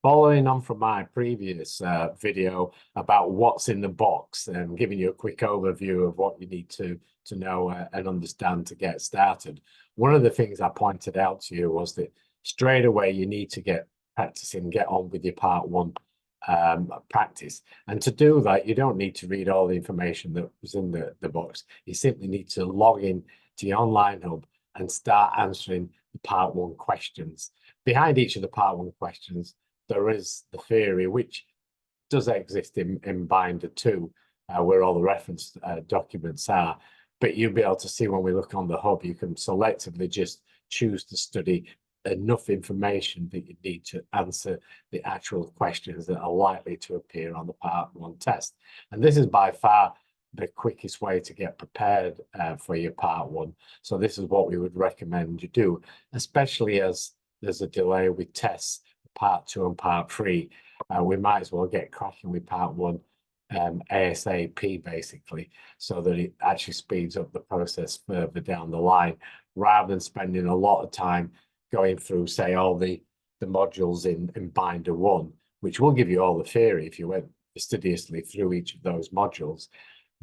Following on from my previous video about what's in the box and giving you a quick overview of what you need to know and understand to get started, one of the things I pointed out to you was that straight away you need to get practicing, get on with your part one practice. And to do that, you don't need to read all the information that was in the box. You simply need to log in to your online hub and start answering the part one questions. Behind each of the part one questions, there is the theory, which does exist in Binder 2, where all the reference documents are. But you'll be able to see when we look on the hub, you can selectively just choose to study enough information that you need to answer the actual questions that are likely to appear on the part one test. And this is by far the quickest way to get prepared for your part one. So this is what we would recommend you do, especially as there's a delay with tests, part two and part three. We might as well get cracking with part one ASAP, basically, so that it actually speeds up the process further down the line, rather than spending a lot of time going through, say, all the modules in Binder 1, which will give you all the theory if you went fastidiously through each of those modules,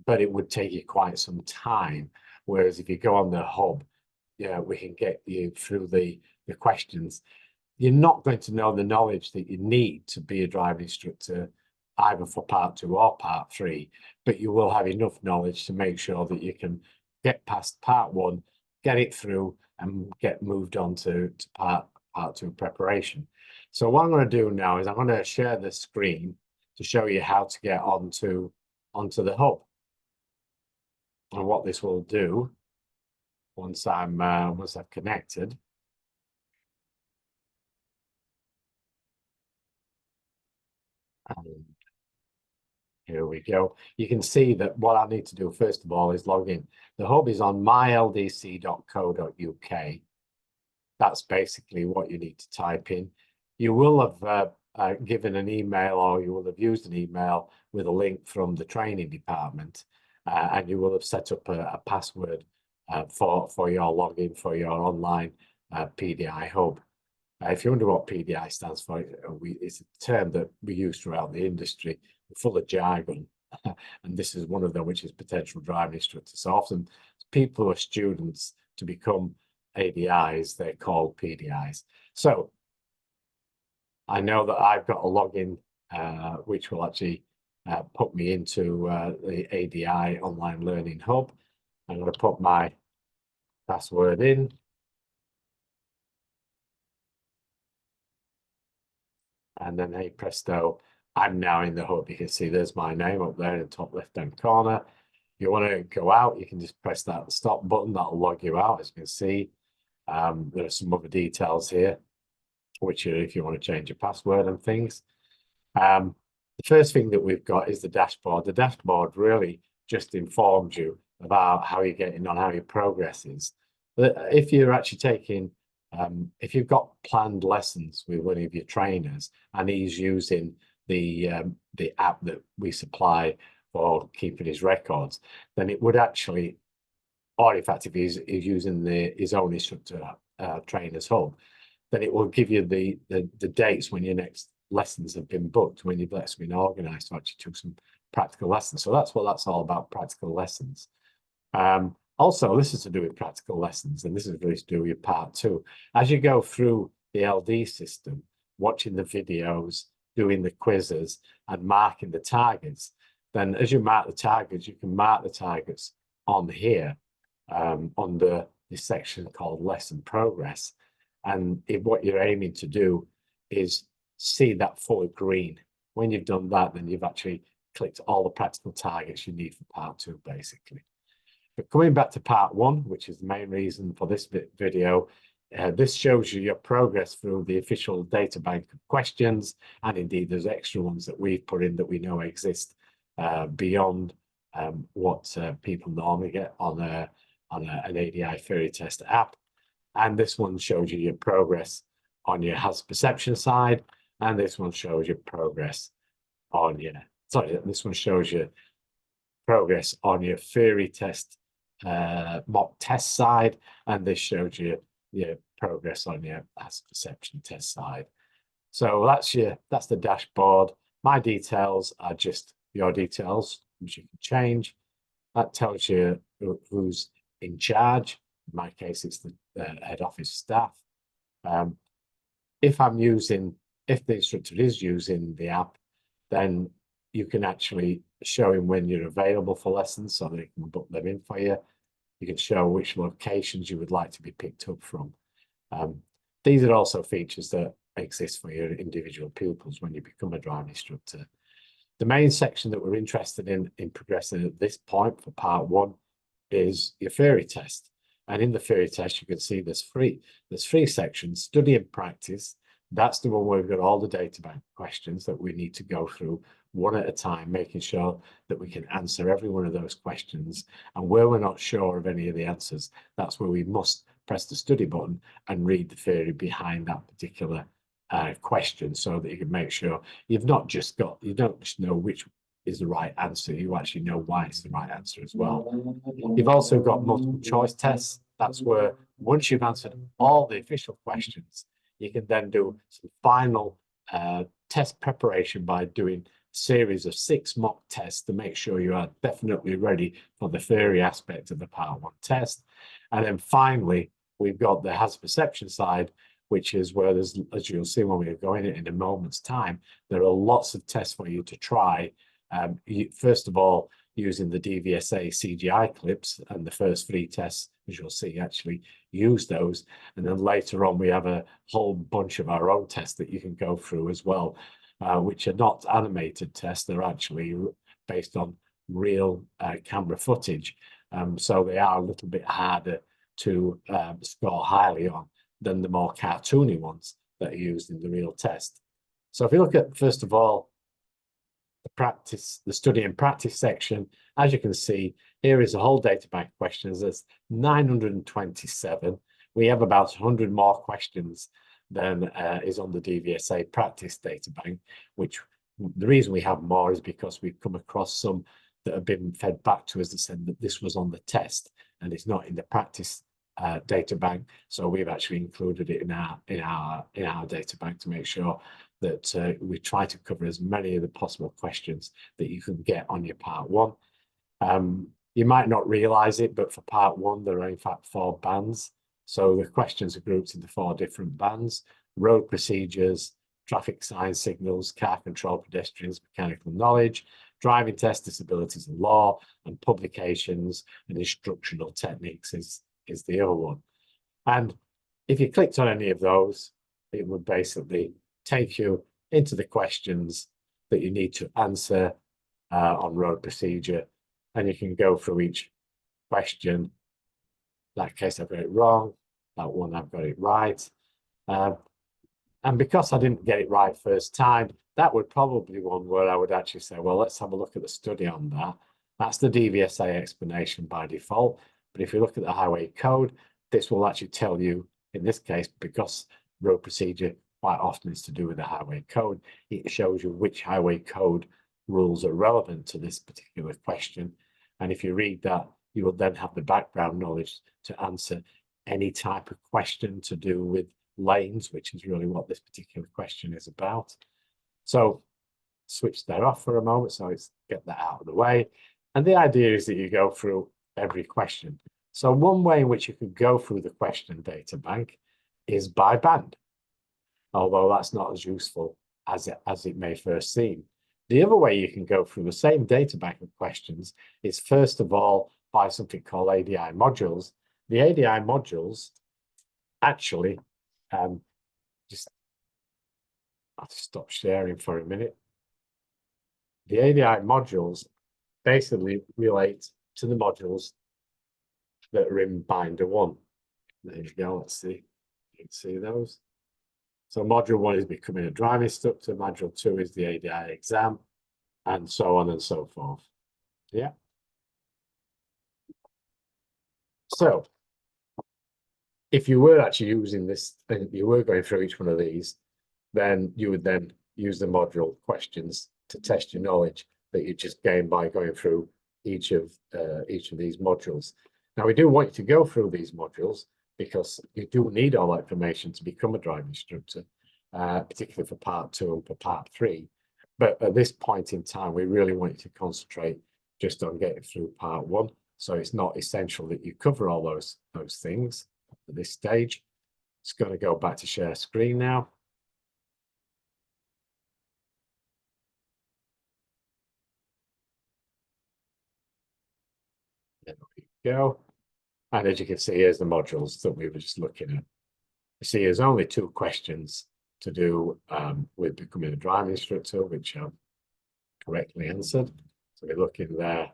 but it would take you quite some time. Whereas if you go on the hub, yeah, we can get you through the questions. You're not going to know the knowledge that you need to be a driving instructor either for part two or part three, but you will have enough knowledge to make sure that you can get past part one, get it through, and get moved on to part two preparation. So what I'm going to do now is I'm going to share the screen to show you how to get onto the hub. And what this will do once I've connected. And here we go. You can see that what I need to do first of all is log in. The hub is on myldc.co.uk. That's basically what you need to type in. You will have given an email, or you will have used an email with a link from the training department, and you will have set up a password for your login for your online PDI hub. If you wonder what PDI stands for, it's a term that we use throughout the industry. We're full of jargon, and this is one of them, which is potential driving instructor. So often people who are students to become ADIs, they're called PDIs. So I know that I've got a login, which will actually put me into the ADI Online Learning Hub. I'm going to put my password in. And then, hey presto, I'm now in the hub. You can see there's my name up there in the top left-hand corner. If you want to go out, you can just press that stop button. That'll log you out, as you can see. There are some other details here, which are if you want to change your password and things. The first thing that we've got is the dashboard. The dashboard really just informs you about how you're getting on, how your progress is. But if you're actually taking if you've got planned lessons with one of your trainers and he's using the app that we supply for keeping his records, then it would actually, or in fact, if he's using his own instructor trainers hub, then it will give you the dates when your next lessons have been booked, when your lessons have been organised to actually do some practical lessons. So that's what that's all about, practical lessons. Also, this is to do with practical lessons, and this is really to do with part two. As you go through the LD system, watching the videos, doing the quizzes, and marking the targets, then as you mark the targets, you can mark the targets on here, under this section called Lesson Progress. And what you're aiming to do is see that full green. When you've done that, then you've actually clicked all the practical targets you need for part two, basically. But coming back to part one, which is the main reason for this video, this shows you your progress through the official data bank of questions, and indeed there's extra ones that we've put in that we know exist beyond what people normally get on an ADI theory test app. And this one shows you your progress on your hazard perception side, and this one shows your progress on your, this one shows you progress on your theory test mock test side, and this shows you your progress on your hazard perception test side. So that's the dashboard. My details are just your details, which you can change. That tells you who's in charge. In my case, it's the head office staff. If the instructor is using the app, then you can actually show him when you're available for lessons so they can book them in for you. You can show which locations you would like to be picked up from. These are also features that exist for your individual pupils when you become a driving instructor. The main section that we're interested in progressing at this point for part 1 is your theory test. And in the theory test, you can see there's three sections: study and practice. That's the one where we've got all the data bank questions that we need to go through one at a time, making sure that we can answer every one of those questions. And where we're not sure of any of the answers, that's where we must press the study button and read the theory behind that particular question, so that you can make sure you don't just know which is the right answer, you actually know why it's the right answer as well. You've also got multiple choice tests. That's where once you've answered all the official questions, you can then do some final test preparation by doing a series of 6 mock tests to make sure you are definitely ready for the theory aspect of the part 1 test. And then finally, we've got the hazard perception side, which is where there's, as you'll see when we go in a moment's time, there are lots of tests for you to try. First of all, using the DVSA CGI clips, and the first 3 tests, as you'll see, actually use those. And then later on, we have a whole bunch of our own tests that you can go through as well, which are not animated tests. They're actually based on real camera footage. So they are a little bit harder to score highly on than the more cartoony ones that are used in the real test. So if you look at, first of all, the study and practice section, as you can see, here is a whole data bank of questions. There's 927. We have about 100 more questions than is on the DVSA practice data bank, which the reason we have more is because we've come across some that have been fed back to us that said that this was on the test and it's not in the practice data bank. So we've actually included it in our data bank to make sure that we try to cover as many of the possible questions that you can get on your part 1. You might not realize it, but for part 1, there are in fact 4 bands. So the questions are grouped into 4 different bands: road procedures, traffic sign signals, car control, pedestrians, mechanical knowledge, driving test, disabilities and law, and publications and instructional techniques is the other one. And if you clicked on any of those, it would basically take you into the questions that you need to answer on road procedure, and you can go through each question. In that case, I've got it wrong. That one, I've got it right. And because I didn't get it right first time, that would probably be one where I would actually say, well, let's have a look at the study on that. That's the DVSA explanation by default. But if you look at the highway code, this will actually tell you, in this case, because road procedure quite often is to do with the highway code, it shows you which highway code rules are relevant to this particular question. And if you read that, you will then have the background knowledge to answer any type of question to do with lanes, which is really what this particular question is about. So switch that off for a moment, so let's get that out of the way. And the idea is that you go through every question. So one way in which you could go through the question data bank is by band, although that's not as useful as it may first seem. The other way you can go through the same data bank of questions is, first of all, by something called ADI modules. The ADI modules actually, I'll stop sharing for a minute. The ADI modules basically relate to the modules that are in binder 1. There you go, let's see. You can see those. So module 1 is becoming a driving instructor, module 2 is the ADI exam, and so on and so forth. Yeah. So if you were actually using this, and you were going through each one of these, then you would then use the module questions to test your knowledge that you just gained by going through each of these modules. Now, we do want you to go through these modules because you do need all that information to become a driving instructor. particularly for part 2 and for part 3. But at this point in time, we really want you to concentrate just on getting through part 1. So it's not essential that you cover all those things at this stage. It's going to go back to share screen now. There we go. And as you can see, here's the modules that we were just looking at. You see, there's only 2 questions to do with becoming a driving instructor, which I've correctly answered. So we're looking there.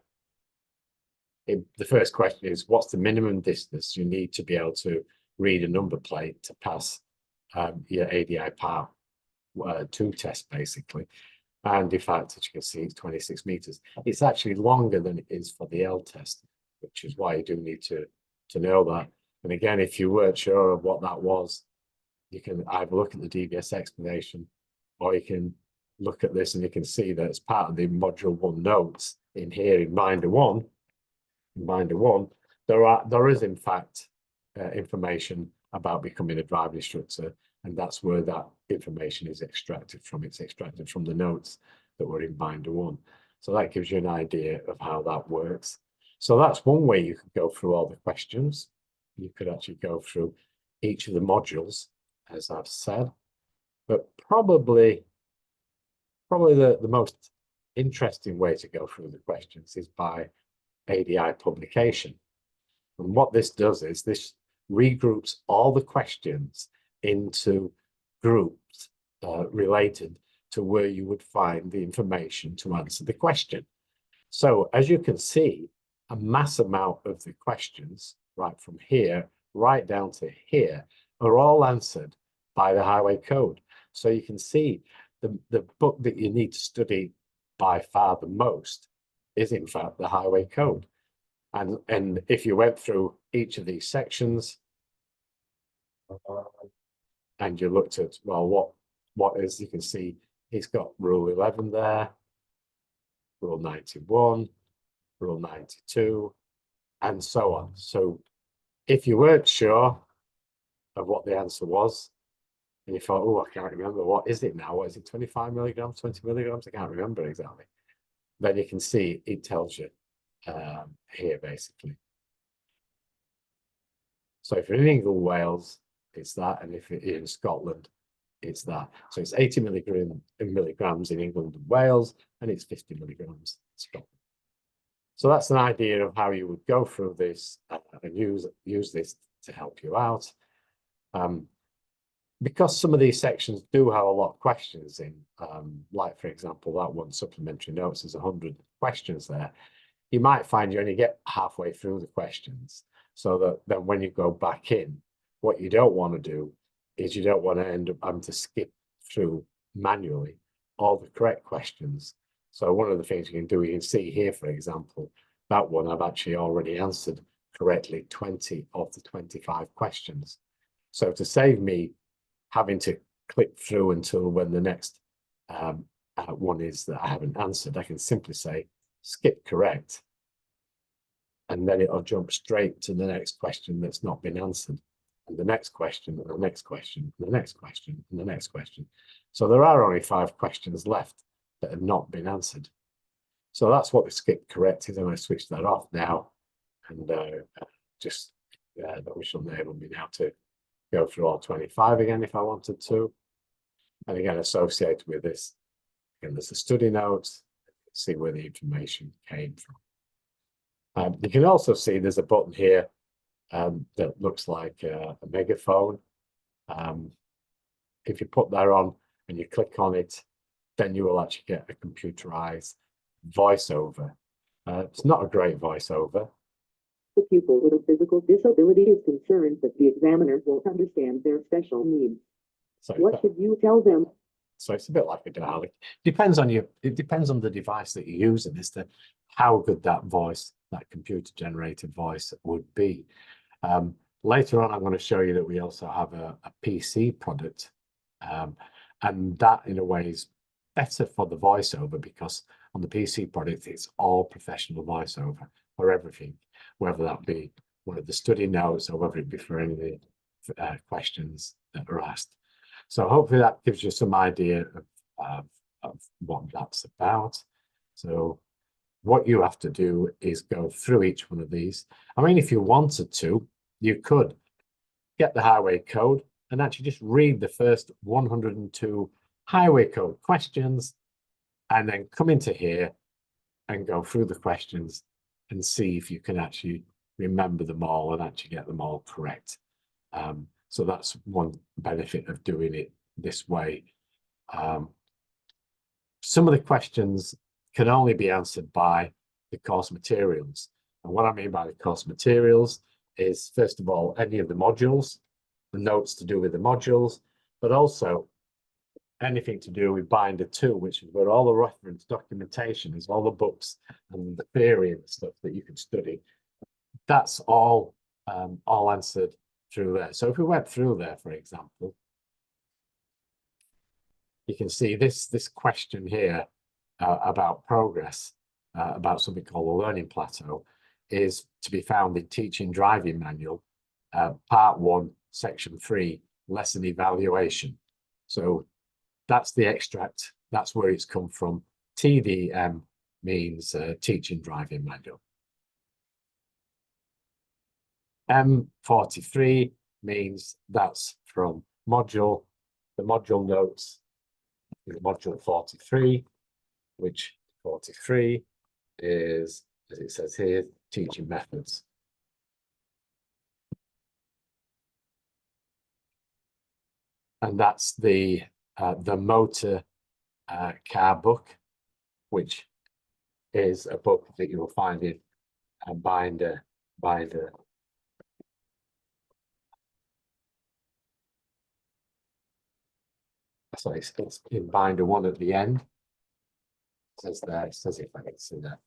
The first question is, what's the minimum distance you need to be able to read a number plate to pass your ADI Part 2 test, basically? And in fact, as you can see, it's 26 meters. It's actually longer than it is for the L test, which is why you do need to know that. And again, if you weren't sure of what that was, you can either look at the DVSA explanation, or you can look at this and you can see that it's part of the module 1 notes in here in binder 1. In binder 1, there is in fact information about becoming a driving instructor, and that's where that information is extracted from. It's extracted from the notes that were in binder 1. So that gives you an idea of how that works. So that's one way you could go through all the questions. You could actually go through each of the modules, as I've said, but probably the most interesting way to go through the questions is by ADI publication. And what this does is this regroups all the questions into groups related to where you would find the information to answer the question. So as you can see, a mass amount of the questions, right from here right down to here, are all answered by the highway code. So you can see the book that you need to study by far the most is in fact the highway code. And if you went through each of these sections and you looked at, well, what is, you can see it's got rule 11 there, rule 91, rule 92, and so on. So if you weren't sure of what the answer was, and you thought, oh, I can't remember, what is it now? What is it, 25 milligrams, 20 milligrams? I can't remember exactly. Then you can see it tells you here, basically. So if you're in England, Wales, it's that, and if you're in Scotland, it's that. So it's 80 milligrams in England and Wales, and it's 50 milligrams in Scotland. So that's an idea of how you would go through this and use this to help you out. Because some of these sections do have a lot of questions in, like, for example, that one, supplementary notes, there's 100 questions there. You might find you only get halfway through the questions, so that then when you go back in, what you don't want to do is you don't want to end up having to skip through manually all the correct questions. So one of the things you can do, you can see here, for example, that one I've actually already answered correctly 20 of the 25 questions. So to save me having to click through until when the next one is that I haven't answered, I can simply say skip correct, and then it'll jump straight to the next question that's not been answered, and the next question, and the next question, and the next question, and the next question. So there are only 5 questions left that have not been answered. So that's what the skip correct is. I'm going to switch that off now, and just that which will enable me now to go through all 25 again if I wanted to. And again, associated with this, again, there's the study notes, see where the information came from. You can also see there's a button here that looks like a megaphone. If you put that on and you click on it, then you will actually get a computerized voiceover. It's not a great voiceover. The pupil with a physical disability is concerned that the examiner will understand their special needs. So what should you tell them? So it's a bit like a dialogue. Depends on you. It depends on the device that you're using as to how good that voice, that computer-generated voice, would be. Later on, I'm going to show you that we also have a PC product, and that, in a way, is better for the voiceover, because on the PC product, it's all professional voiceover for everything, whether that be one of the study notes or whether it be for any of the questions that are asked. So hopefully that gives you some idea of what that's about. So what you have to do is go through each one of these. I mean, if you wanted to, you could get the highway code and actually just read the first 102 highway code questions and then come into here and go through the questions and see if you can actually remember them all and actually get them all correct. So that's one benefit of doing it this way. Some of the questions can only be answered by the course materials. And what I mean by the course materials is, first of all, any of the modules, the notes to do with the modules, but also anything to do with Binder 2, which is where all the reference documentation is, all the books and the theory and stuff that you can study. That's all answered through there. So if we went through there, for example, you can see this question here about progress, about something called the learning plateau, is to be found in Teaching Driving Manual, Part 1, Section 3, Lesson Evaluation. So that's the extract. That's where it's come from. TDM means Teaching Driving Manual. M43 means that's from the module notes, module 43, which 43 is, as it says here, teaching methods. And that's the motor car book, which is a book that you will find in a binder. Sorry, it's in binder 1 at the end. It says there, it says if I can see that.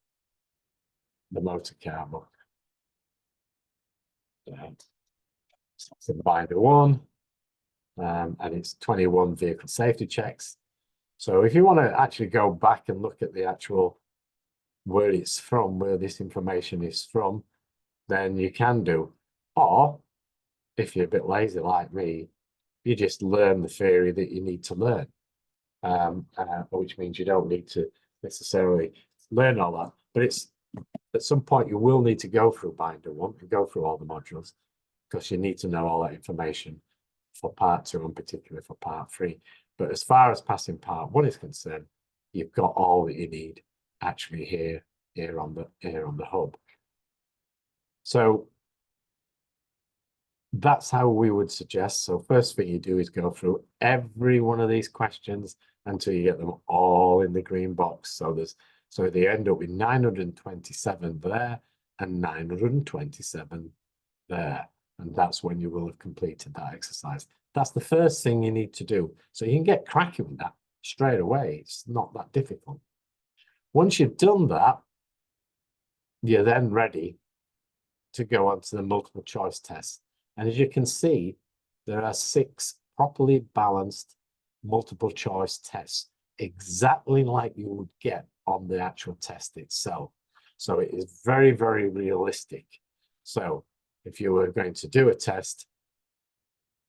The motor car book. It's in binder 1. And it's 21 vehicle safety checks. So if you want to actually go back and look at the actual where it's from, where this information is from, then you can do. Or if you're a bit lazy like me, you just learn the theory that you need to learn, which means you don't need to necessarily learn all that. But it's at some point you will need to go through binder 1 and go through all the modules, because you need to know all that information for part 2 and particularly for part 3. But as far as passing part 1 is concerned, you've got all that you need actually here on the hub. So that's how we would suggest. So first thing you do is go through every one of these questions until you get them all in the green box. So they end up with 927 there and 927 there. And that's when you will have completed that exercise. That's the first thing you need to do. So you can get cracking with that straight away. It's not that difficult. Once you've done that, you're then ready to go on to the multiple choice test. And as you can see, there are 6 properly balanced multiple choice tests, exactly like you would get on the actual test itself. So it is very, very realistic. So if you were going to do a test,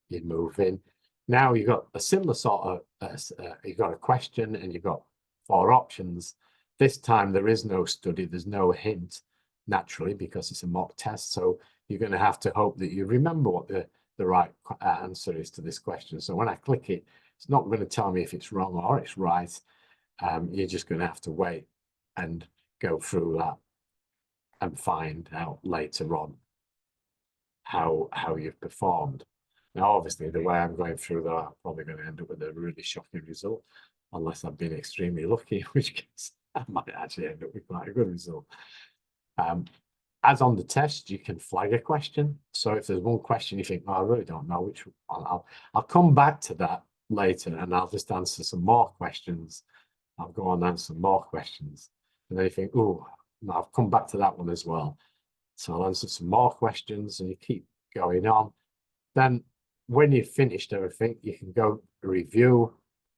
you'd move in. Now you've got a similar sort of, you've got a question and you've got 4 options. This time there is no study, there's no hint, naturally, because it's a mock test. So you're going to have to hope that you remember what the right answer is to this question. So when I click it, it's not going to tell me if it's wrong or it's right. You're just going to have to wait and go through that and find out later on how you've performed. Now, obviously, the way I'm going through that, I'm probably going to end up with a really shocking result, unless I've been extremely lucky, in which case I might actually end up with quite a good result. As on the test, you can flag a question. So if there's one question you think, oh, I really don't know which one, I'll come back to that later and I'll just answer some more questions. I'll go on and answer some more questions. And then you think, oh, no, I've come back to that one as well. So I'll answer some more questions and you keep going on. Then when you've finished everything, you can go review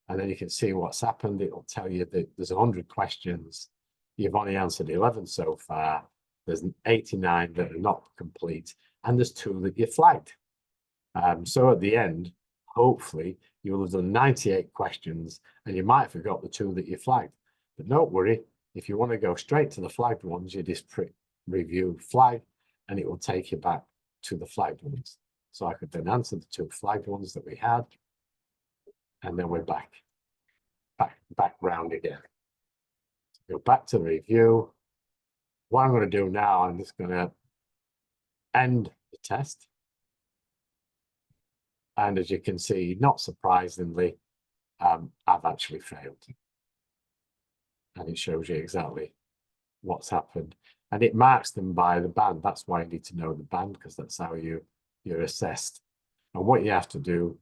and then you can see what's happened. It'll tell you that there's 100 questions. You've only answered 11 so far. There's 89 that are not complete, and there's 2 that you flagged. So at the end, hopefully, you will have done 98 questions and you might have forgot the 2 that you flagged. But don't worry, if you want to go straight to the flagged ones, you just review flag and it will take you back to the flagged ones. So I could then answer the 2 flagged ones that we had, and then we're back round again. Go back to the review. What I'm going to do now, I'm just going to end the test. And as you can see, not surprisingly, I've actually failed. And it shows you exactly what's happened. And it marks them by the band. That's why you need to know the band, because that's how you're assessed. And what you have to do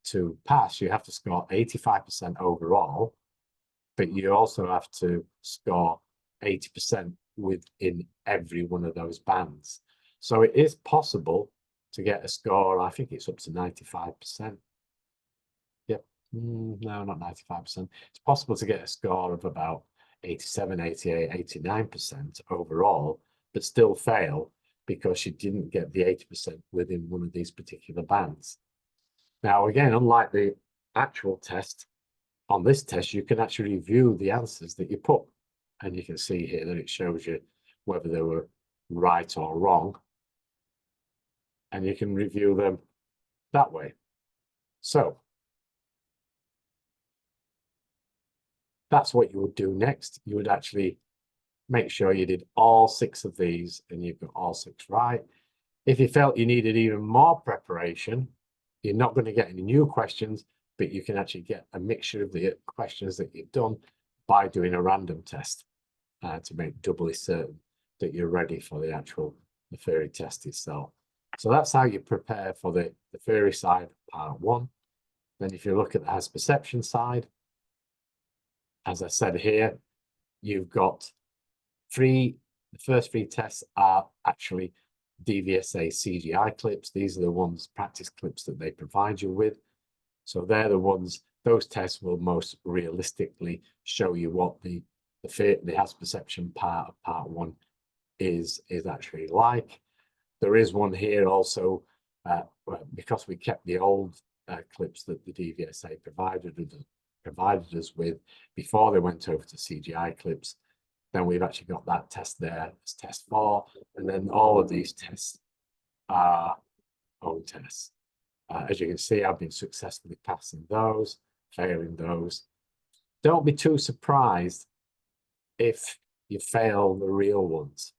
to pass, you have to score 85% overall, but you also have to score 80% within every one of those bands. So it is possible to get a score, I think it's up to 95%. Yep, no, not 95%. It's possible to get a score of about 87, 88, 89% overall, but still fail because you didn't get the 80% within one of these particular bands. Now, again, unlike the actual test, on this test, you can actually review the answers that you put. And you can see here that it shows you whether they were right or wrong. And you can review them that way. So that's what you would do next. You would actually make sure you did all 6 of these and you've got all 6 right. If you felt you needed even more preparation, you're not going to get any new questions, but you can actually get a mixture of the questions that you've done by doing a random test to make doubly certain that you're ready for the actual theory test itself. So that's how you prepare for the theory side, part 1. Then if you look at the hazard perception side, as I said here, you've got the first 3 tests are actually DVSA CGI clips. These are the ones, practice clips that they provide you with. So they're the ones, those tests will most realistically show you what the hazard perception part of part 1 is actually like. There is one here also, because we kept the old clips that the DVSA provided us with before they went over to CGI clips. Then we've actually got that test there as test 4, and then all of these tests are own tests. As you can see, I've been successfully passing those, failing those. Don't be too surprised if you fail the real ones,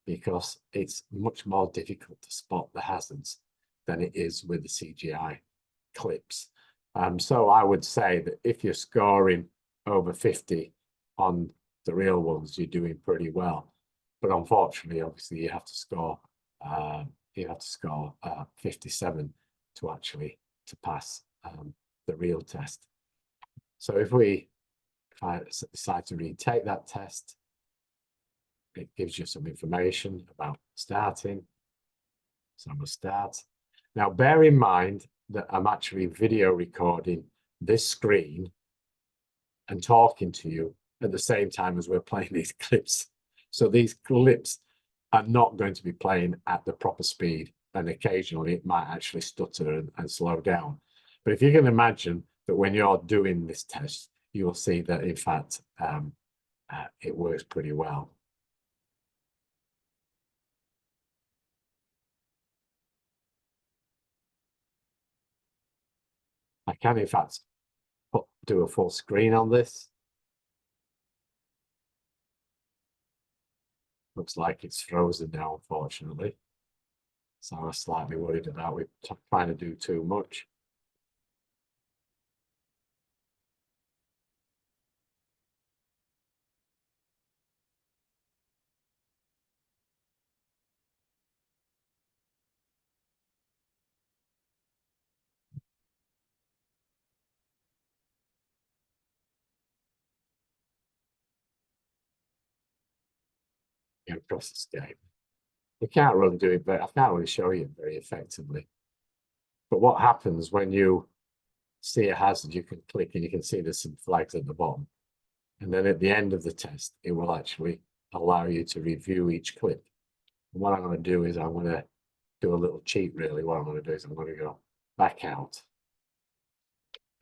because it's much more difficult to spot the hazards than it is with the CGI clips. So I would say that if you're scoring over 50 on the real ones, you're doing pretty well. But unfortunately, obviously, you have to score 57 to actually pass the real test. So if I decide to retake that test, it gives you some information about starting. So I'm going to start. Now, bear in mind that I'm actually video recording this screen and talking to you at the same time as we're playing these clips. So these clips are not going to be playing at the proper speed, and occasionally it might actually stutter and slow down. But if you can imagine that when you're doing this test, you will see that in fact it works pretty well. I can in fact do a full screen on this. Looks like it's frozen now, unfortunately. So I was slightly worried about we trying to do too much. Press escape. We can't really do it, but I can't really show you very effectively. But what happens when you see a hazard, you can click and you can see there's some flags at the bottom. And then at the end of the test, it will actually allow you to review each clip. And what I'm going to do is I'm going to do a little cheat, really. What I'm going to do is I'm going to go back out.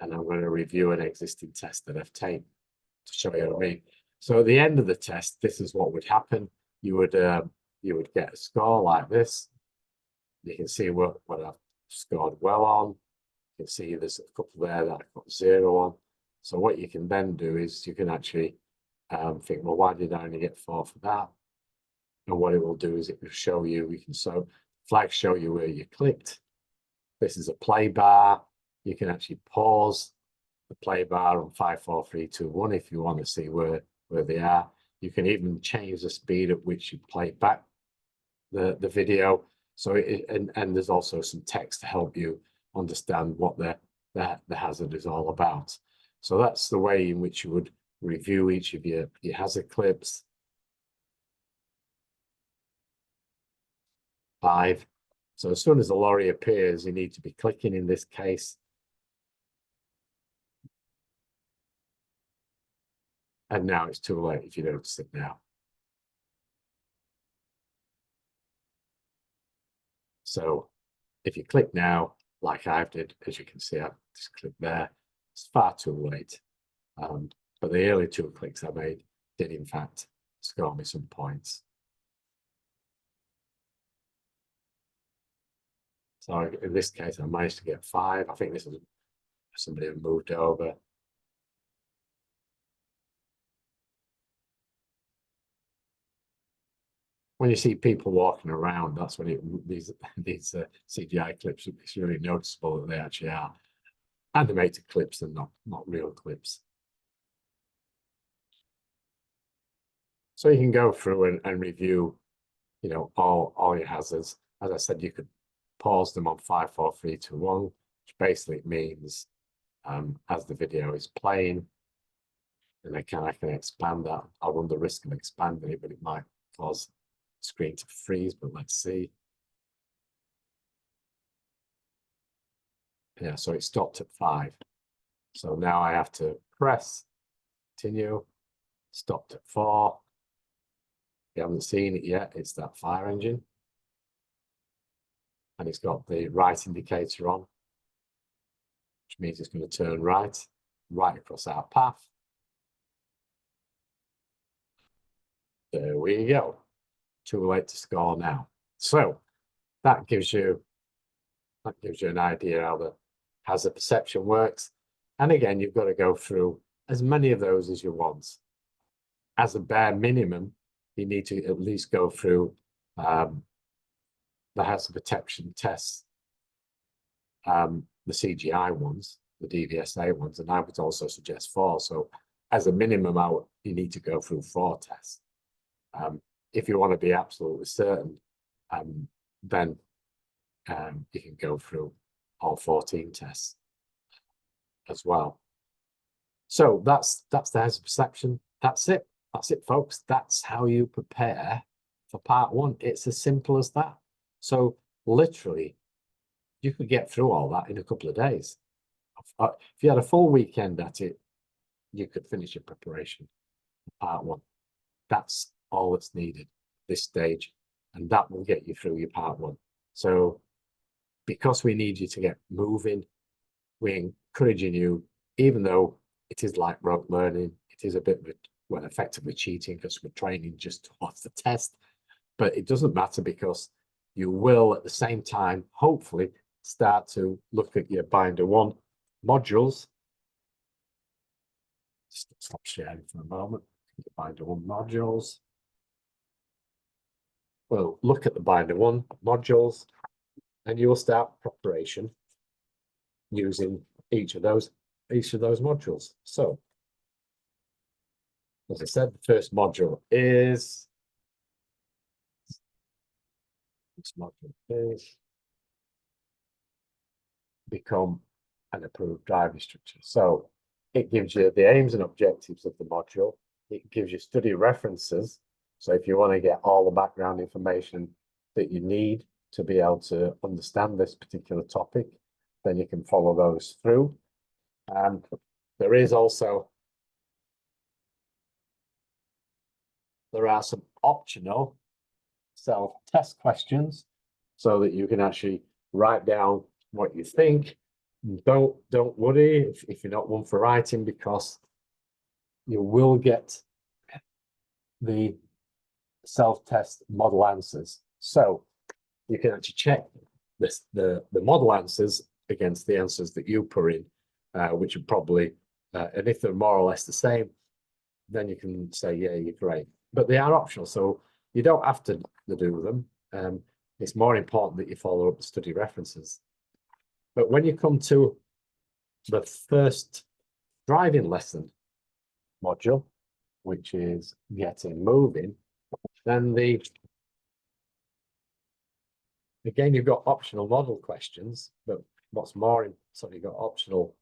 and I'm going to review an existing test that I've taken to show you what I mean. So at the end of the test, this is what would happen. You would get a score like this. You can see what I've scored well on. You can see there's a couple there that I've got 0 on. So what you can then do is you can actually think, well, why did I only get 4 for that? And what it will do is it will show you, flags show you where you clicked. This is a play bar. You can actually pause the play bar on 5, 4, 3, 2, 1 if you want to see where they are. You can even change the speed at which you play back the video. So and there's also some text to help you understand what the hazard is all about. So that's the way in which you would review each of your hazard clips. 5. So as soon as the lorry appears, you need to be clicking in this case. And now it's too late if you notice it now. So if you click now, like I did, as you can see, I just clicked there. It's far too late. But the early 2 clicks I made did in fact score me some points. So in this case, I managed to get 5. I think this is somebody who moved over. When you see people walking around, that's when these CGI clips, it's really noticeable that they actually are animated clips and not real clips. So you can go through and review, you know, all your hazards. As I said, you could pause them on 5, 4, 3, 2, 1, which basically means as the video is playing, and I can expand that. I'll run the risk of expanding it, but it might cause the screen to freeze, but let's see. Yeah, so it stopped at 5. So now I have to press continue. Stopped at 4. You haven't seen it yet. It's that fire engine. And it's got the right indicator on, which means it's going to turn right across our path. There we go. Too late to score now. So that gives you an idea how the hazard perception works. And again, you've got to go through as many of those as you want. As a bare minimum, you need to at least go through the hazard perception tests, the CGI ones, the DVSA ones, and I would also suggest 4. So as a minimum, you need to go through 4 tests. If you want to be absolutely certain, then you can go through all 14 tests as well. So that's the hazard perception. That's it, folks. That's how you prepare for part 1. It's as simple as that. So literally, you could get through all that in a couple of days. If you had a full weekend at it, you could finish your preparation for part 1. That's all that's needed at this stage, and that will get you through your part 1. So because we need you to get moving, we're encouraging you, even though it is like rote learning, it is a bit of well, effectively cheating because we're training just towards the test, but it doesn't matter because you will at the same time, hopefully, start to look at your Binder 1 modules. Just stop sharing for a moment. Your Binder 1 modules. Well, look at the Binder 1 modules, and you will start preparation using each of those modules. So, as I said, the first module is become an approved driving instructor. So it gives you the aims and objectives of the module. It gives you study references. So if you want to get all the background information that you need to be able to understand this particular topic, then you can follow those through. And there are some optional self-test questions so that you can actually write down what you think don't worry if you're not one for writing, because you will get the self-test model answers. So you can actually check this, the model answers against the answers that you put in, which are probably, and if they're more or less the same, then you can say, yeah, you're great. But they are optional, so you don't have to do them. It's more important that you follow up the study references. But when you come to the first driving lesson module, which is getting moving, then again, you've got optional model questions, but what's more, so you've got optional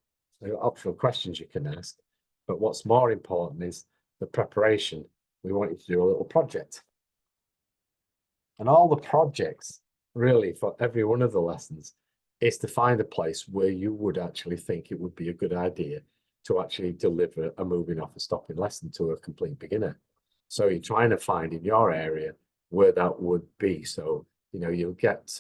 questions you can ask, but what's more important is the preparation. We want you to do a little project. And all the projects, really, for every one of the lessons, is to find a place where you would actually think it would be a good idea to actually deliver a moving off and stopping lesson to a complete beginner. So you're trying to find in your area where that would be. So, you know, you get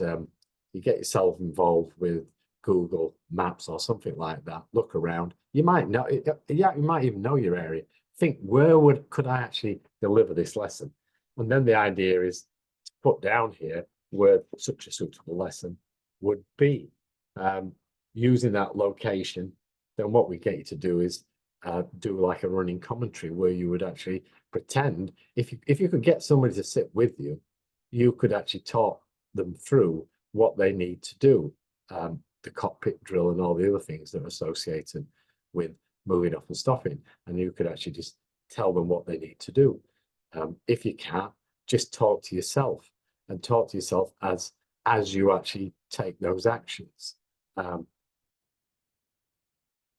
yourself involved with Google Maps or something like that. Look around. You might know, yeah, you might even know your area. Think, where could I actually deliver this lesson? And then the idea is to put down here where such a suitable lesson would be. Using that location, then what we get you to do is do like a running commentary where you would actually pretend, if you could get somebody to sit with you, you could actually talk them through what they need to do, the cockpit drill and all the other things that are associated with moving off and stopping, and you could actually just tell them what they need to do. If you can't, just talk to yourself, and talk to yourself as you actually take those actions.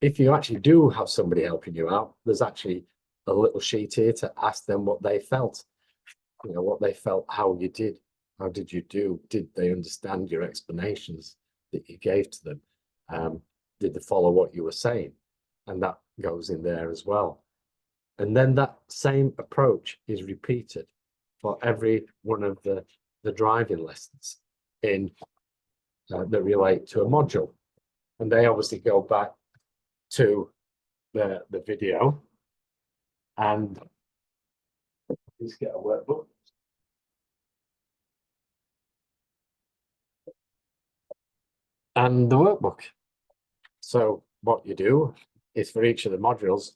If you actually do have somebody helping you out, there's actually a little sheet here to ask them what they felt. You know, what they felt, how you did, how did you do? Did they understand your explanations that you gave to them? Did they follow what you were saying? And that goes in there as well. And then that same approach is repeated for every one of the driving lessons in that relate to a module. And they obviously go back to the video, and please get a workbook. And the workbook. So what you do is, for each of the modules,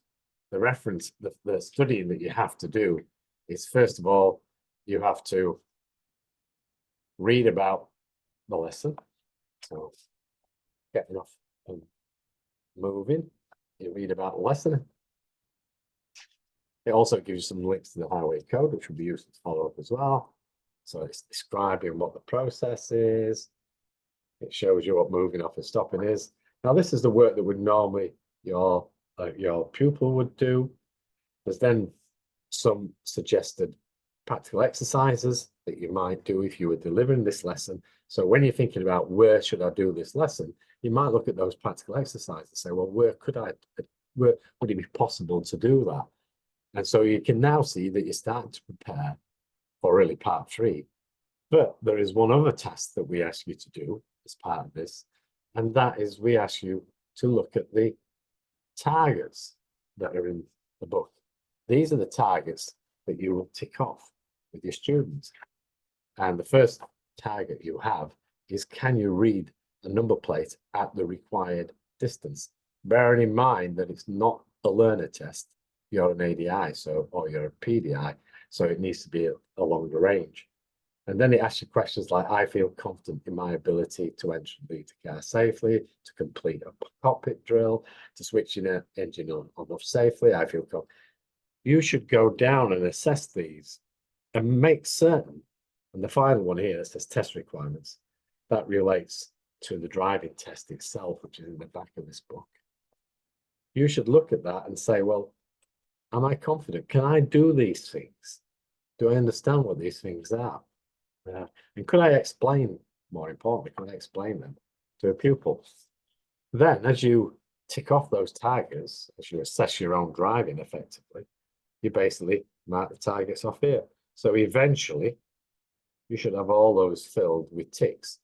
the reference, the studying that you have to do is, first of all, you have to read about the lesson. So getting off and moving, you read about the lesson. It also gives you some links to the highway code, which will be useful to follow up as well. So it's describing what the process is. It shows you what moving off and stopping is. Now, this is the work that would normally your pupil would do. There's then some suggested practical exercises that you might do if you were delivering this lesson. So when you're thinking about where should I do this lesson, you might look at those practical exercises and say, well, where would it be possible to do that? And so you can now see that you're starting to prepare for really part 3. But there is one other task that we ask you to do as part of this, and that is we ask you to look at the targets that are in the book. These are the targets that you will tick off with your students. And the first target you have is, can you read a number plate at the required distance? Bearing in mind that it's not a learner test, you're an ADI, so, or you're a PDI, so it needs to be a longer range. And then it asks you questions like, I feel confident in my ability to enter and lead the car safely, to complete a cockpit drill, to switch an engine on off safely. I feel confident. You should go down and assess these and make certain. And the final one here that says test requirements, that relates to the driving test itself, which is in the back of this book. You should look at that and say, well, am I confident? Can I do these things? Do I understand what these things are? And could I explain, more importantly, could I explain them to a pupil? Then, as you tick off those targets, as you assess your own driving effectively, you basically mark the targets off here. So eventually, you should have all those filled with ticks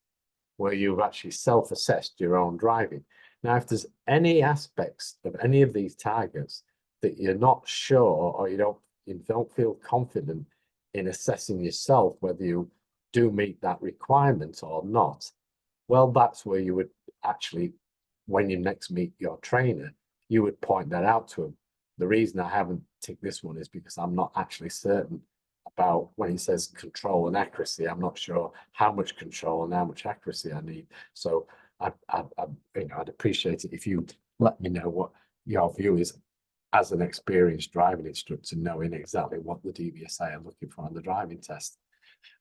where you've actually self-assessed your own driving. Now, if there's any aspects of any of these targets that you're not sure, or you don't feel confident in assessing yourself whether you do meet that requirement or not, well, that's where you would actually, when you next meet your trainer, you would point that out to him. The reason I haven't ticked this one is because I'm not actually certain about when he says control and accuracy. I'm not sure how much control and how much accuracy I need. So I'd appreciate it if you let me know what your view is as an experienced driving instructor, knowing exactly what the DVSA are looking for on the driving test.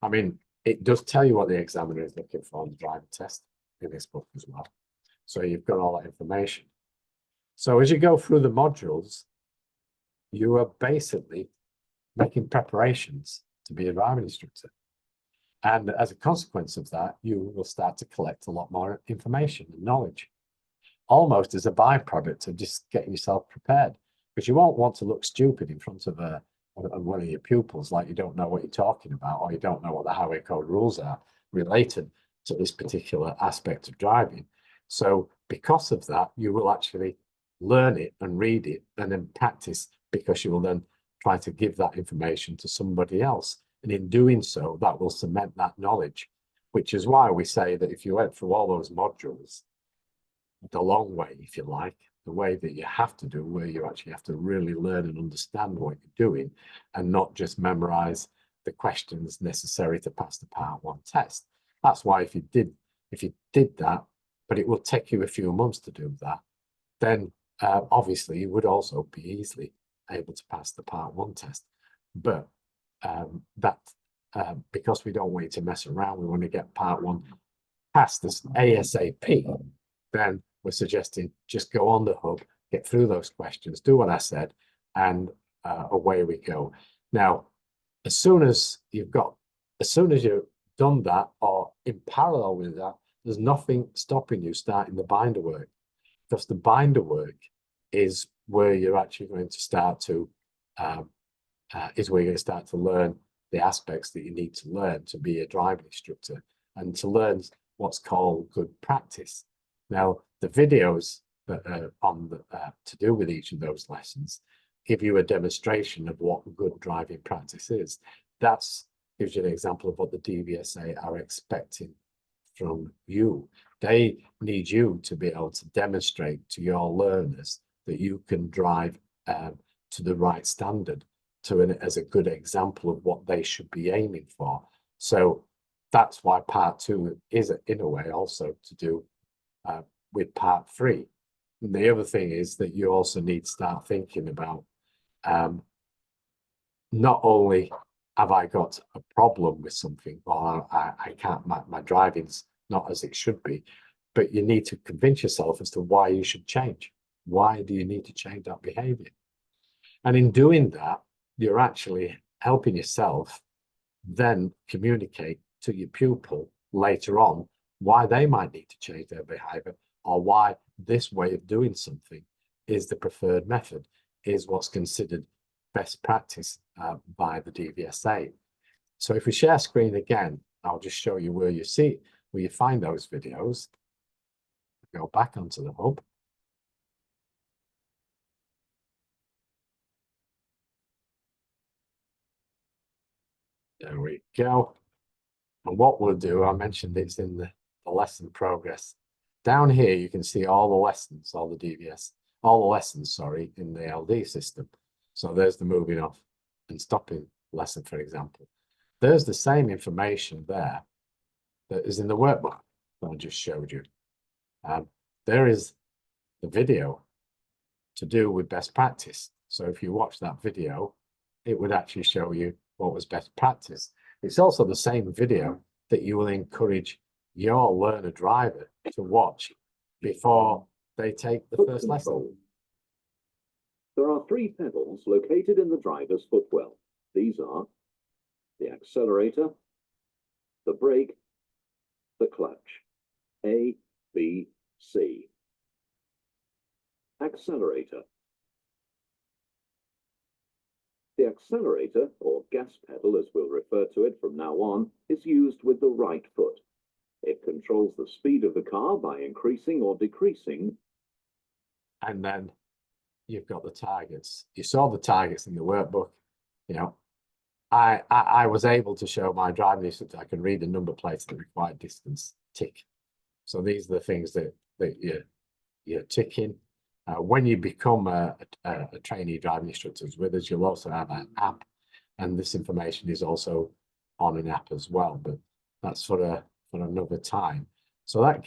I mean, it does tell you what the examiner is looking for on the driving test in this book as well. So you've got all that information. So as you go through the modules, you are basically making preparations to be a driving instructor. And as a consequence of that, you will start to collect a lot more information and knowledge, almost as a byproduct of just getting yourself prepared, because you won't want to look stupid in front of one of your pupils, like you don't know what you're talking about, or you don't know what the highway code rules are related to this particular aspect of driving. So because of that, you will actually learn it and read it and then practice, because you will then try to give that information to somebody else. And in doing so, that will cement that knowledge, which is why we say that if you went through all those modules the long way, if you like, the way that you have to do, where you actually have to really learn and understand what you're doing and not just memorize the questions necessary to pass the Part 1 test. That's why if you did that, but it will take you a few months to do that, then obviously you would also be easily able to pass the Part 1 test. But because we don't want you to mess around, we want to get Part 1 passed as ASAP, then we're suggesting just go on the hub, get through those questions, do what I said, and away we go. Now, as soon as you've done that, or in parallel with that, there's nothing stopping you starting the binder work, because the binder work is where you're actually going to start to learn the aspects that you need to learn to be a driving instructor and to learn what's called good practice. Now, the videos that are on to do with each of those lessons give you a demonstration of what good driving practice is. That gives you an example of what the DVSA are expecting from you. They need you to be able to demonstrate to your learners that you can drive to the right standard, as a good example of what they should be aiming for. So that's why Part 2 is, in a way, also to do with Part 3. And the other thing is that you also need to start thinking about not only have I got a problem with something, or I can't, my driving's not as it should be, but you need to convince yourself as to why you should change. Why do you need to change that behavior? And in doing that, you're actually helping yourself then communicate to your pupil later on why they might need to change their behavior, or why this way of doing something is the preferred method, is what's considered best practice by the DVSA. So if we share screen again, I'll just show you where you find those videos. Go back onto the hub. There we go. And what we'll do, I mentioned it's in the lesson progress. Down here, you can see all the lessons, all the lessons, sorry, in the LD system. So there's the moving off and stopping lesson, for example. There's the same information there that is in the workbook that I just showed you. There is the video to do with best practice. So if you watch that video, it would actually show you what was best practice. It's also the same video that you will encourage your learner driver to watch before they take the first lesson. There are 3 pedals located in the driver's footwell. These are the accelerator, the brake, the clutch. A, B, C. Accelerator. The accelerator, or gas pedal as we'll refer to it from now on, is used with the right foot. It controls the speed of the car by increasing or decreasing And then you've got the targets. You saw the targets in the workbook. You know, I was able to show my driving instructor I can read the number plates, the required distance, tick. So these are the things that you're ticking. When you become a trainee driving instructor with us, you'll also have an app, and this information is also on an app as well. But that's for another time. So that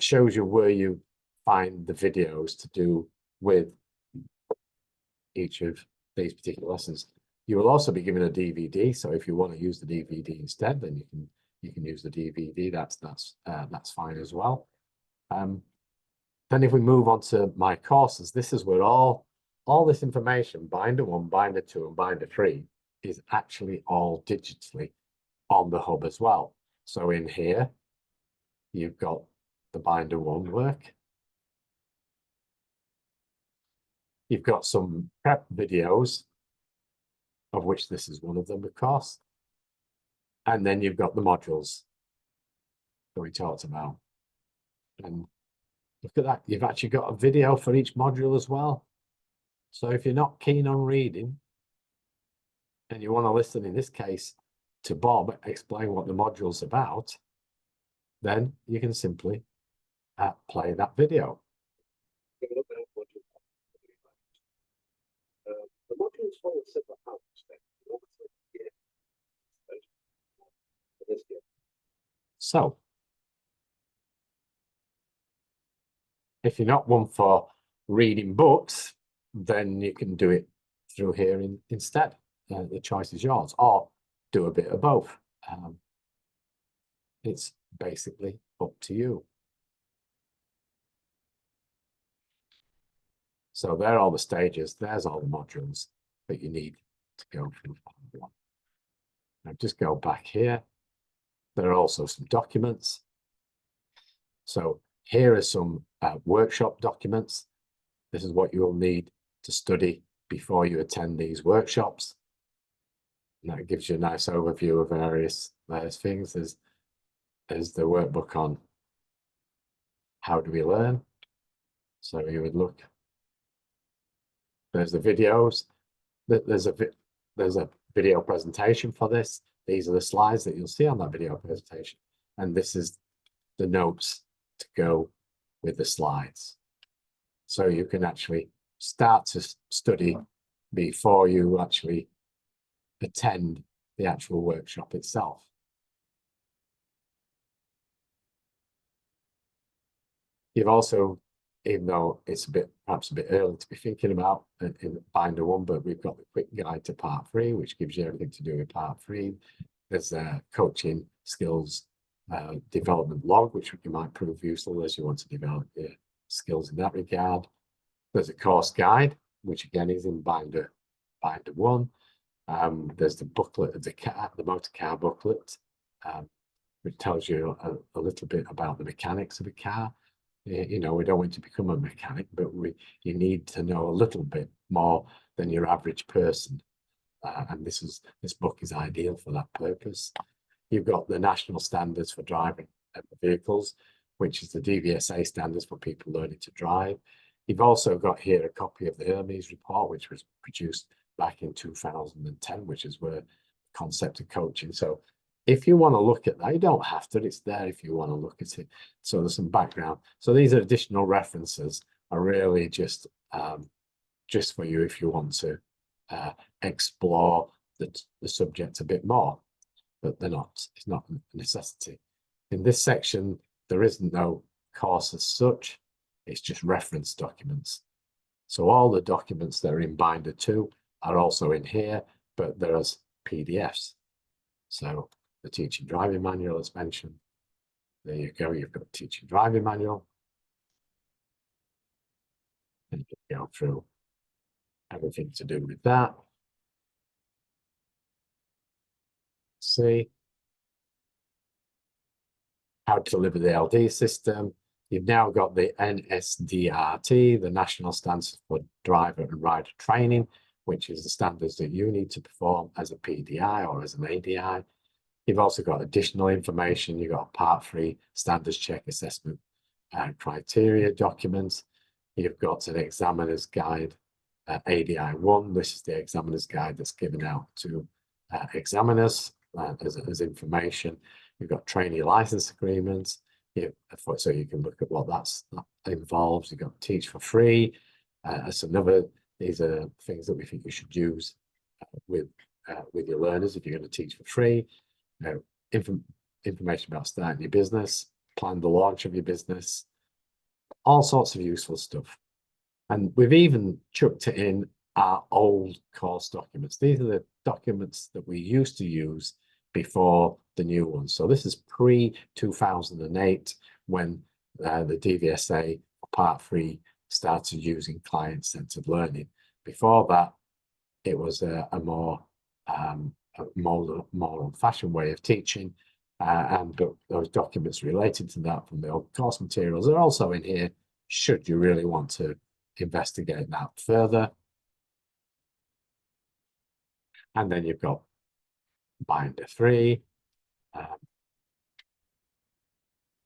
shows you where you find the videos to do with each of these particular lessons. You will also be given a DVD, so if you want to use the DVD instead, then you can use the DVD. That's fine as well. Then if we move on to my courses, this is where all this information, binder 1, binder 2, and binder 3, is actually all digitally on the hub as well. So in here, you've got the binder 1 work. You've got some prep videos, of which this is one of them, of course. And then you've got the modules that we talked about. And look at that, you've actually got a video for each module as well. So if you're not keen on reading and you want to listen, in this case, to Bob explain what the module's about, then you can simply play that video. The modules follow a similar pattern. So, if you're not one for reading books, then you can do it through here instead. The choice is yours, or do a bit of both. It's basically up to you. So there are all the stages. There's all the modules that you need to go through. Now just go back here. There are also some documents. So here are some workshop documents. This is what you will need to study before you attend these workshops. And that gives you a nice overview of various things. There's the workbook on how do we learn. So you would look. There's the videos. There's a video presentation for this. These are the slides that you'll see on that video presentation. And this is the notes to go with the slides. So you can actually start to study before you actually attend the actual workshop itself. You've also, even though it's perhaps a bit early to be thinking about in binder 1, but we've got the quick guide to part 3, which gives you everything to do with part 3. There's a coaching skills development log, which you might prove useful as you want to develop your skills in that regard. There's a course guide, which again is in binder 1. There's the booklet of the motor car booklet, which tells you a little bit about the mechanics of a car. You know, we don't want to become a mechanic, but you need to know a little bit more than your average person. And this book is ideal for that purpose. You've got the national standards for driving vehicles, which is the DVSA standards for people learning to drive. You've also got here a copy of the Hermes report, which was produced back in 2010, which is where the concept of coaching. So if you want to look at that, you don't have to, it's there if you want to look at it. So there's some background. So these additional references are really just for you if you want to explore the subject a bit more, but it's not a necessity. In this section, there is no course as such, it's just reference documents. So all the documents that are in binder 2 are also in here, but there's PDFs. So the teaching driving manual is mentioned. There you go, you've got a teaching driving manual. And you can go through everything to do with that. See how to deliver the LD system. You've now got the NSDRT, the National Standards for Driver and Rider Training, which is the standards that you need to perform as a PDI or as an ADI. You've also got additional information. You've got a Part 3 standards check assessment criteria documents. You've got an examiner's guide, ADI 1. This is the examiner's guide that's given out to examiners as information. You've got trainee license agreements. So you can look at what that involves. You've got teach for free. These are things that we think you should use with your learners if you're going to teach for free. Information about starting your business, plan the launch of your business, all sorts of useful stuff. And we've even chucked it in our old course documents. These are the documents that we used to use before the new ones. So this is pre-2008 when the DVSA Part 3 started using client-centered learning. Before that, it was a more old-fashioned way of teaching, and those documents related to that from the old course materials are also in here, should you really want to investigate that further. And then you've got Binder 3.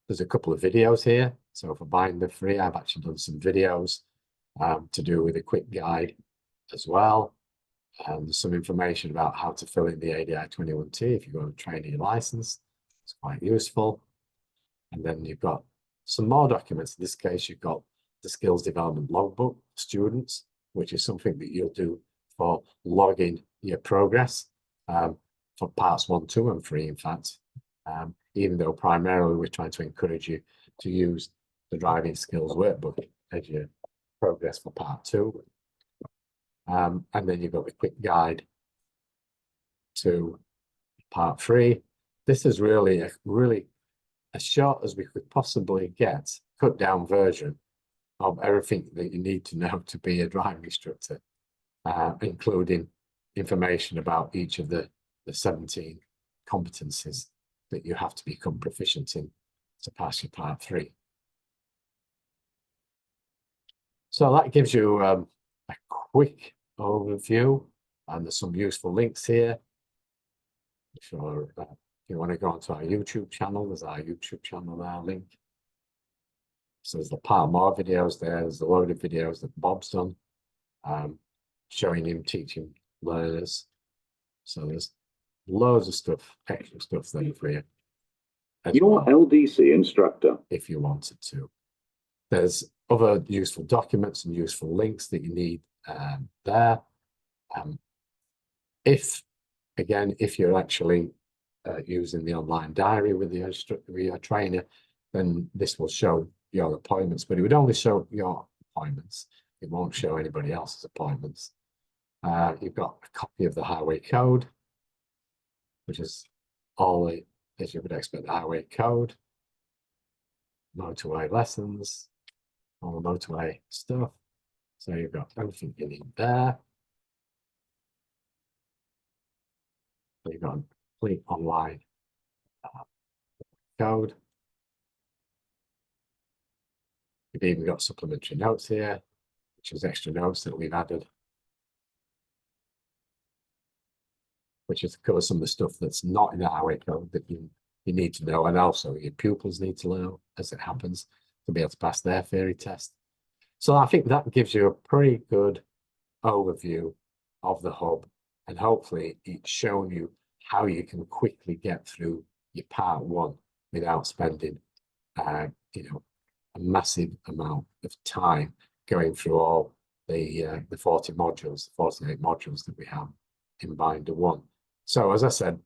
There's a couple of videos here. So for Binder 3, I've actually done some videos to do with a quick guide as well. There's some information about how to fill in the ADI 21T if you go to trainee license. It's quite useful. And then you've got some more documents. In this case, you've got the skills development logbook students, which is something that you'll do for logging your progress for parts 1, 2, and 3, in fact. Even though primarily we're trying to encourage you to use the driving skills workbook as your progress for part 2. And then you've got the quick guide to part 3. This is really as short as we could possibly get, cut down version of everything that you need to know to be a driving instructor, including information about each of the 17 competencies that you have to become proficient in to pass your part 3. So that gives you a quick overview, and there's some useful links here. If you want to go onto our YouTube channel, there's our YouTube channel there, link. So there's the part more videos there. There's a load of videos that Bob's done, showing him teaching learners. So there's loads of stuff, extra stuff there for you. Your LDC instructor. If you wanted to. There's other useful documents and useful links that you need there. If you're actually using the online diary with your trainer, then this will show your appointments, but it would only show your appointments. It won't show anybody else's appointments. You've got a copy of the highway code, which is all as you would expect, the highway code, motorway lessons, all the motorway stuff. So you've got everything you need there. So you've got a complete online code. You've even got supplementary notes here, which is extra notes that we've added, which is cover some of the stuff that's not in the highway code that you need to know, and also your pupils need to know as it happens to be able to pass their theory test. So I think that gives you a pretty good overview of the hub, and hopefully it's shown you how you can quickly get through your part 1 without spending a massive amount of time going through all the 40 modules, the 48 modules that we have in Binder 1. So as I said,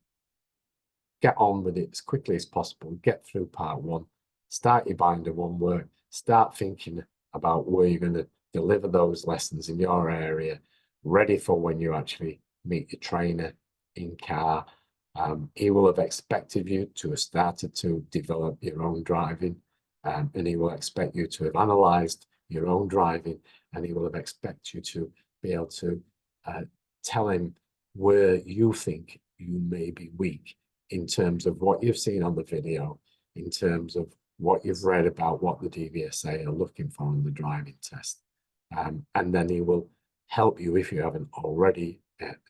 get on with it as quickly as possible, get through part 1, start your Binder 1 work, start thinking about where you're going to deliver those lessons in your area, ready for when you actually meet your trainer in car. He will have expected you to have started to develop your own driving, and he will expect you to have analysed your own driving, and he will have expected you to be able to tell him where you think you may be weak in terms of what you've seen on the video, in terms of what you've read about what the DVSA are looking for in the driving test. And then he will help you, if you haven't already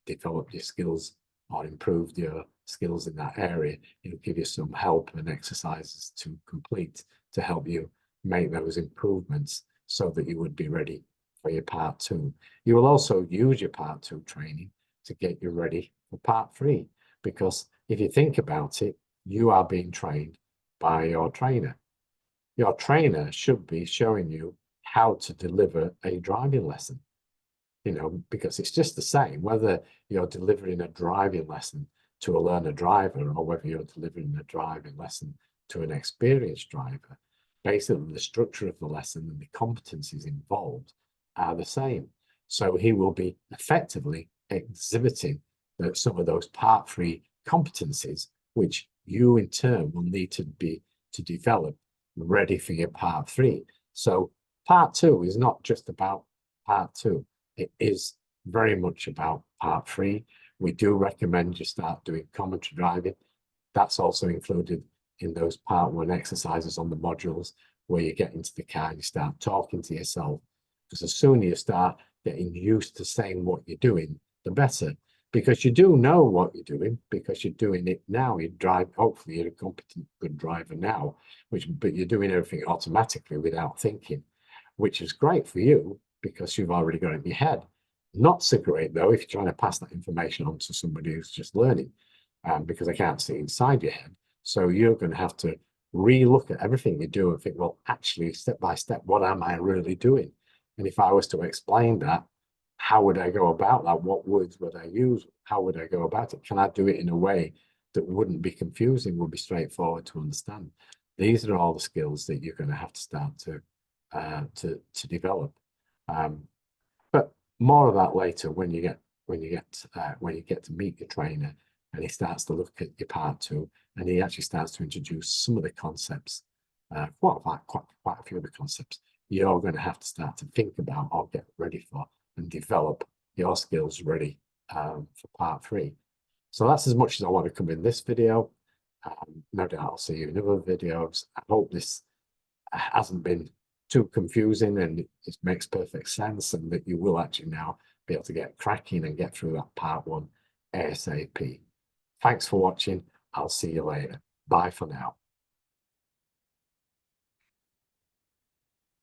developed your skills or improved your skills in that area. He'll give you some help and exercises to complete to help you make those improvements so that you would be ready for your part 2. You will also use your part 2 training to get you ready for part 3, because if you think about it, you are being trained by your trainer. Your trainer should be showing you how to deliver a driving lesson, you know, because it's just the same whether you're delivering a driving lesson to a learner driver or whether you're delivering a driving lesson to an experienced driver. Basically, the structure of the lesson and the competencies involved are the same. So he will be effectively exhibiting some of those part 3 competencies, which you in turn will need to develop ready for your part 3. So part 2 is not just about part 2. It is very much about part 3. We do recommend you start doing commentary driving. That's also included in those part 1 exercises on the modules, where you get into the car and you start talking to yourself. Because as soon as you start getting used to saying what you're doing, the better. Because you do know what you're doing, because you're doing it now. You drive, hopefully you're a competent, good driver now, but you're doing everything automatically without thinking, which is great for you because you've already got it in your head. Not so great though if you're trying to pass that information on to somebody who's just learning, because they can't see inside your head. So you're going to have to re-look at everything you do and think, well, actually, step by step, what am I really doing? And if I was to explain that, how would I go about that? What words would I use? How would I go about it? Can I do it in a way that wouldn't be confusing, would be straightforward to understand? These are all the skills that you're going to have to start to develop. But more of that later when you get to meet your trainer and he starts to look at your part 2 and he actually starts to introduce some of the concepts, quite a few of the concepts you're going to have to start to think about or get ready for and develop your skills ready for part 3. So that's as much as I want to cover in this video. No doubt I'll see you in other videos. I hope this hasn't been too confusing and it makes perfect sense, and that you will actually now be able to get cracking and get through that part 1 ASAP. Thanks for watching. I'll see you later. Bye for now.